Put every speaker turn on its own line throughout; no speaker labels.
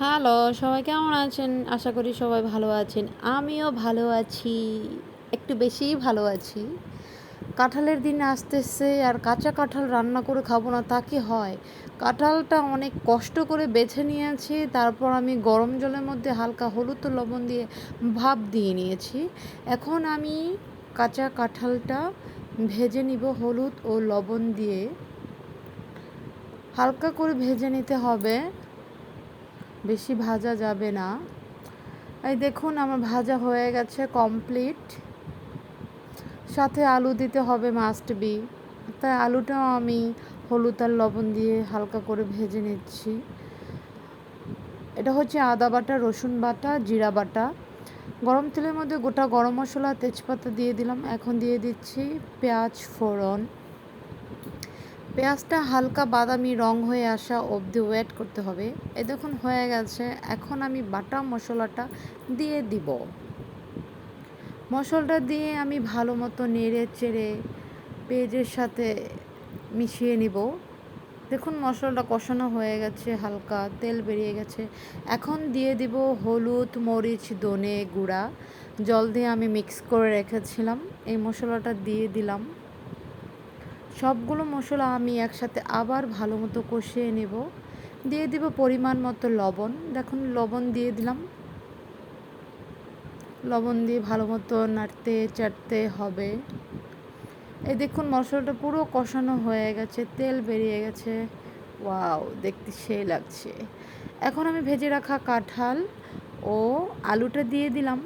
Hello, সবাই কেমন আছেন? আশা করি সবাই ভালো আছেন। আমিও ভালো আছি। একটু বেশিই ভালো আছি। কাঁঠালের দিন আসতেছে আর কাঁচা কাঁঠাল রান্না করে খাবো না তা কি হয়? কাঁঠালটা অনেক কষ্ট করে বেছে নিয়েছি। তারপর আমি গরম জলের মধ্যে হালকা হলুদ ও লবণ দিয়ে ভাপ দিয়ে নিয়েছি। এখন আমি কাঁচা কাঁঠালটা ভেজে নিব হলুদ ও লবণ দিয়ে। হালকা করে ভেজে নিতে হবে। বেশি ভাজা যাবে না। এই দেখুন আমার ভাজা হয়ে গেছে কমপ্লিট। সাথে আলু দিতে হবে মাস্ট বি। তাই আলুটাও আমি হলুদ আর লবণ দিয়ে হালকা করে ভেজে নিচ্ছি। এটা হচ্ছে আদা বাটা, রসুন বাটা, জিরা বাটা। গরম তেলের মধ্যে গোটা গরম মশলা, তেজপাতা দিয়ে দিলাম। এখন দিয়ে দিচ্ছি পেঁয়াজ ফোড়ন। পেঁয়াজটা হালকা বাদামি রং হয়ে আসা অবধি ওয়েট করতে হবে। এই দেখুন হয়ে গেছে। এখন আমি বাটা মশলাটা দিয়ে দিব। মশলাটা দিয়ে আমি ভালো মতো নেড়ে চেড়ে পেঁয়াজের সাথে মিশিয়ে নিব। দেখুন মশলাটা কষানো হয়ে গেছে, হালকা তেল বেরিয়ে গেছে। এখন দিয়ে দিব হলুদ, মরিচ, ধনে গুঁড়া। জল দিয়ে আমি মিক্স করে রেখেছিলাম। এই মশলাটা দিয়ে দিলাম। সবগুলো মশলা আমি একসাথে আবার ভালো মতো কষিয়ে নেব। দিয়ে দিব পরিমাণ মতো লবণ। দেখুন লবণ দিয়ে দিলাম। লবণ দিয়ে ভালো মতো নাড়তে চাড়তে হবে। এই দেখুন মশলাটা পুরো কষানো হয়ে গেছে, তেল বেরিয়ে গেছে। ওয়াও, দেখতে সেই লাগছে। এখন আমি ভেজে রাখা কাঁঠাল ও আলুটা দিয়ে দিলাম।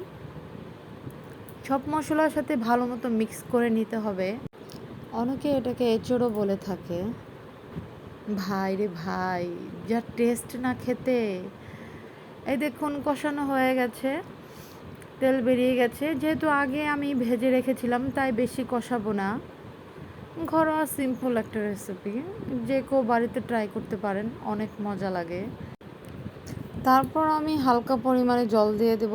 সব মশলার সাথে ভালো মতো মিক্স করে নিতে হবে। অনেকে এটাকে এঁচোড়ও বলে থাকে। ভাই রে ভাই, যা টেস্ট না খেতে। এই দেখুন কষানো হয়ে গেছে, তেল বেরিয়ে গেছে। যেহেতু আগে আমি ভেজে রেখেছিলাম তাই বেশি কষাবো না। ঘরোয়া সিম্পল একটা রেসিপি, যে কেউ বাড়িতে ট্রাই করতে পারেন, অনেক মজা লাগে। তারপর আমি হালকা পরিমাণে জল দিয়ে দেব।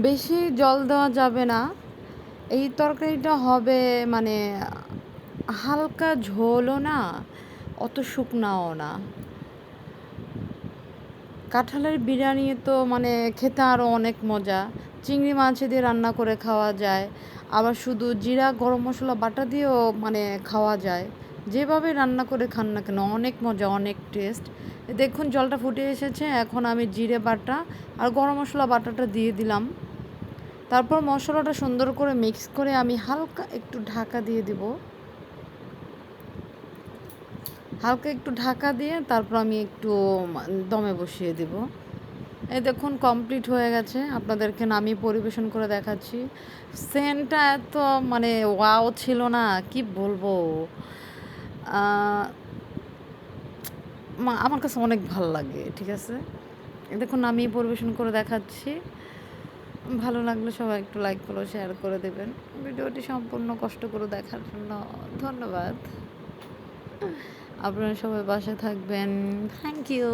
বেশি জল দেওয়া যাবে না। এই তরকারিটা হবে মানে হালকা ঝোলও না, অত শুকনাও না। কাঁঠালের বিরিয়ানি তো মানে খেতে আরও অনেক মজা। চিংড়ি মাছ দিয়ে রান্না করে খাওয়া যায়, আবার শুধু জিরা গরম মশলা বাটা দিয়েও মানে খাওয়া যায়। যেভাবে রান্না করে খান না কেন অনেক মজা, অনেক টেস্ট। দেখুন জলটা ফুটে এসেছে। এখন আমি জিরে বাটা আর গরম মশলা বাটাটা দিয়ে দিলাম। তারপর মশলাটা সুন্দর করে মিক্স করে আমি হালকা একটু ঢাকা দিয়ে দিব। হালকা একটু ঢাকা দিয়ে তারপর আমি একটু দমে বসিয়ে দিব। এই দেখুন কমপ্লিট হয়ে গেছে। আপনাদেরকে নামিয়ে পরিবেশন করে দেখাচ্ছি। সেন্টটা এত মানে ওয়াও ছিল না, কি বলবো। আমার কাছে অনেক ভালো লাগে। ঠিক আছে, এই দেখুন নামিয়ে পরিবেশন করে দেখাচ্ছি। ভালো লাগলে সবাই একটু লাইক করো, শেয়ার করে দেবেন। ভিডিওটি সম্পূর্ণ কষ্ট করে দেখার জন্য ধন্যবাদ। আপনারা সবাই বাসায় থাকবেন। Thank you.